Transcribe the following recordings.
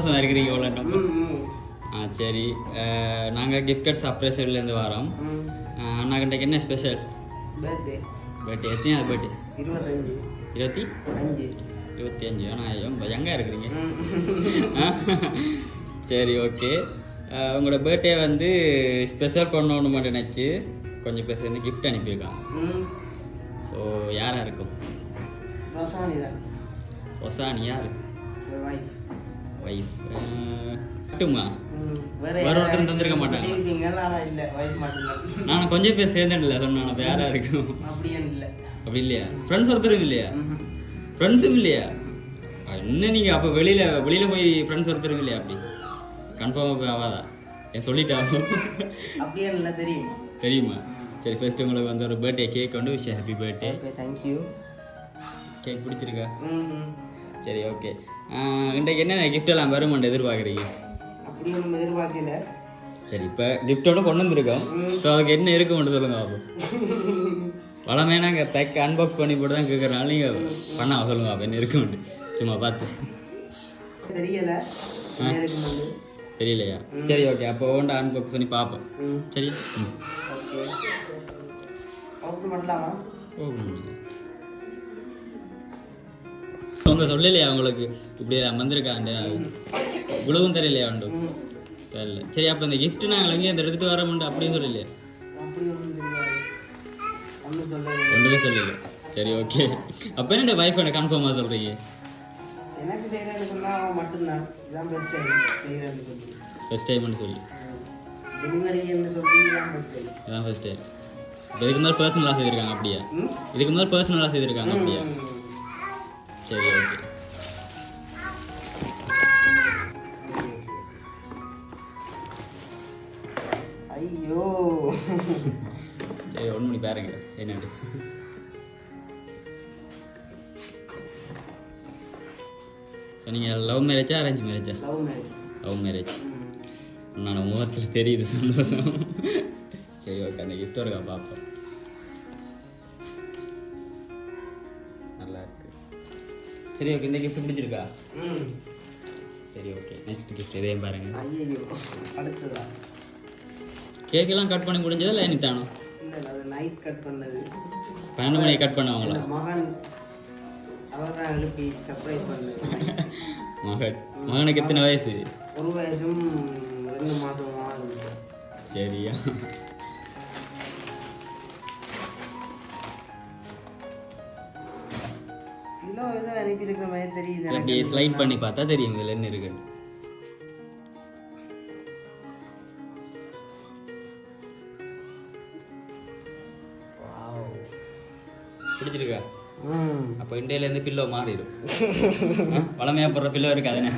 சந்தோஷமாக இருக்கிறீங்க எவ்வளோ? சரி, நாங்கள் கிஃப்ட் கார்ட் சர்ப்ரைஸ்லேருந்து வரோம். அண்ணா கண்டைக்கு என்ன ஸ்பெஷல்? பர்த்டே எத்தனையாவது பர்த்டே? 25. ஆனால் எங்கே இருக்கிறீங்க? சரி, ஓகே. உங்களோட பர்த்டே வந்து ஸ்பெஷல் பண்ணணும்னு மட்டும் நினச்சி கொஞ்சம் பேர் வந்து கிஃப்ட் அனுப்பியிருக்காங்க. ஸோ யாராக இருக்கும்? ரொசானி யார்? ஒய்ஃப் மட்டுமா? வேற ஒருத்தர் தந்திருக்க மாட்டாங்க. நான் கொஞ்சம் பேர் சேர்ந்துடல சொன்னேன். அப்போ யாராக இருக்கும்? அப்படி இல்லையா? ஃப்ரெண்ட்ஸ் ஒருத்தரும் இல்லையா? ஃப்ரெண்ட்ஸும் இல்லையா? இன்னும் நீங்கள் அப்போ வெளியில் போய் ஃப்ரெண்ட்ஸ் ஒருத்தரும் இல்லையா? அப்படி கன்ஃபார்மாக போய் ஆகாதா? என் சொல்லிட்டாங்க. அப்படியே இல்லை தெரியுமா? சரி, ஃபர்ஸ்ட் உங்களுக்கு வந்து ஒரு பர்த்டே கேக் வந்து wish happy birthday. Thank you. Cake பிடிச்சிருக்கா? சரி, ஓகே. இன்றைக்கு என்னென்ன கிஃப்ட் எல்லாம் வருமானு எதிர்பார்க்குறீங்க? அப்படி ஒன்றும் எதிர்பார்க்கல. சரி, இப்போ கிஃப்டோட கொண்டு வந்துருக்கோம். ஸோ அதுக்கு என்ன இருக்கு மட்டும் சொல்லுங்க. அப்போ வளமே நாங்கள் பேக் அன்பாக்ஸ் பண்ணி போட்டு தான் கேட்குறனால நீங்கள் பண்ண சொல்லுங்க. அப்போ என்ன இருக்கு மட்டும் சும்மா பார்த்து. தெரியலையா? சரி, ஓகே. அப்போ ஒன்று அன்பாக்ஸ் பண்ணி பார்ப்போம். சரி, அவங்க சொல்லலையா உங்களுக்கு இப்படி வந்திருக்காண்டு? இவ்வளவும் தெரியலையா? உண்டு தெரியல. சரி, அப்போ இந்த கிஃப்ட் நாங்கள் எங்கேயும் அந்த எடுத்துகிட்டு வர முடியும் அப்படின்னு சொல்லலையா? ஒன்றுமே சொல்லல. சரி, ஓகே. அப்போ என்ன வைஃப் என்ன கன்ஃபார்மாக சொல்கிறீங்க? எனக்கு செய்கிறேன்னு சொன்னால் மட்டும்தான். இதான் பெஸ்ட் டைம்னு சொல்லி டெலிவரின்னு சொல்லி இதான் ஃபர்ஸ்ட் டைம். இதுக்கு முதல் பர்சனலாக செய்திருக்காங்க அப்படியா? இதுக்கு முதல் பர்சனலாக செய்திருக்காங்க அப்படியா? சரி, ஓகே. ஐயோ, சரி, 1 மணி பாருங்க என்னண்டு. நீங்கள் லவ் மேரேஜா அரேஞ்ச் மேரேஜா? Love marriage. நான் முகத்தில் தெரியுது சந்தோஷம். சரி, ஓகே. அந்த கிஃப்ட் இருக்கா பார்ப்போம். நல்லா இருக்கு. சரி, ஓகே. இந்த கிஃப்ட் பிடிச்சிருக்கா? சரி, ஓகே. நெக்ஸ்ட் கிஃப்ட் இதையும் பாருங்க. அடுத்ததா கேக்கெல்லாம் கட் பண்ணி முடிஞ்சதா இல்லை இனித்தானோ? இல்லை, அது நைட் கட் பண்ணது. 12 மணிக்கு கட் பண்ணுவாங்களா? மகன் அவர்தான் எழுப்பி சர்ப்ரைஸ் பண்ணது. மகனுக்கு எத்தனை வயசு? 1 வயசும் 2 மாதம் ஆகுது. சரியா? கிலோ ஏதோ அனுப்பியிருக்கிற மாதிரி தெரியுது. அப்படி ஸ்லைட் பண்ணி பார்த்தா தெரியும் இதில் என்ன இருக்குன்னு. பிடிச்சிருக்கா? அப்போ இண்டியாவிலேருந்து பில்லோ மாறிடும். வளமையாக போடுற பில்லோ இருக்காதுண்ணே.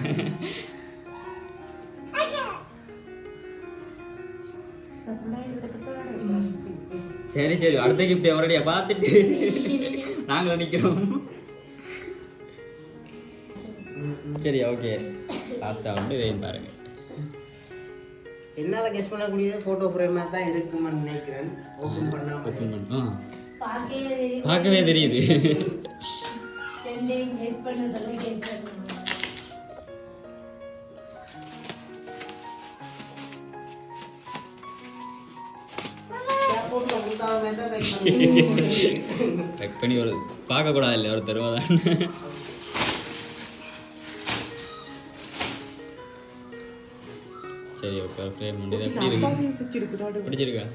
சரி, சரி. அடுத்த கிஃப்ட் அவரடியா பார்த்துட்டு நாங்களும் நிற்கிறோம். சரி, ஓகே. லாஸ்ட்டாக வந்து இதையும் பாருங்க. என்னால் கெஸ் பண்ணக்கூடிய ஃபோட்டோ ஃப்ரேமாக தான் இருக்குன்னு நினைக்கிறேன். ஓப்பன் பண்ண பார்க்கவே தெரியுது. பேக் பண்ணி ஒரு பார்க்கக்கூடாது இல்லை ஒரு தருவாதான். சரி, ஓகே. ஃப்ரேம் பண்ணி எப்படி இருக்கு? பிடிச்சிருக்கா?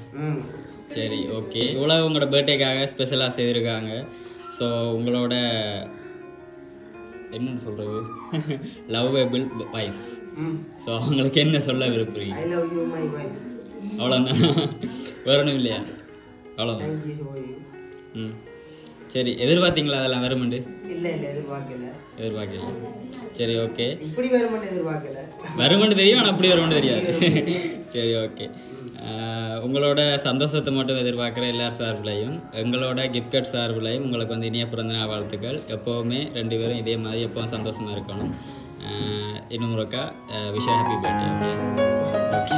சரி, ஓகே. இவ்வளோ உங்களோட பர்த்டேக்காக ஸ்பெஷலாக செய்திருக்காங்க. ஸோ உங்களோட என்னன்னு சொல்கிறது, லவ்வபிள் வைஃப். ஸோ அவங்களுக்கு என்ன சொல்ல விரும்புகிறீங்க? I love you my wife. அவ்வளோதான், வேற ஒன்றும் இல்லையா? அவ்வளோதான். சரி, எதிர்பார்த்தீங்களா அதெல்லாம் வருமுண்டு? இல்லை, எதிர்பார்க்கல. சரி, ஓகே. இப்படி வருமுன்னு எதிர்பார்க்கல. வருமுன்னு தெரியும், ஆனால் அப்படி வருமுன்னு தெரியாது. சரி, ஓகே. உங்களோட சந்தோஷத்தை மட்டும் எதிர்பார்க்குற எல்லார் சார்பிலையும் எங்களோட கிஃப்ட் கார்டு சார்பிலையும் உங்களுக்கு வந்து இனிய பிறந்தநாள் வாழ்த்துக்கள். எப்போவுமே 2 பேரும் இதே மாதிரி எப்போவும் சந்தோஷமாக இருக்கணும். இன்னும் ஒருக்கா விஷ் ஹாப்பி பர்த்டே. ஓகே.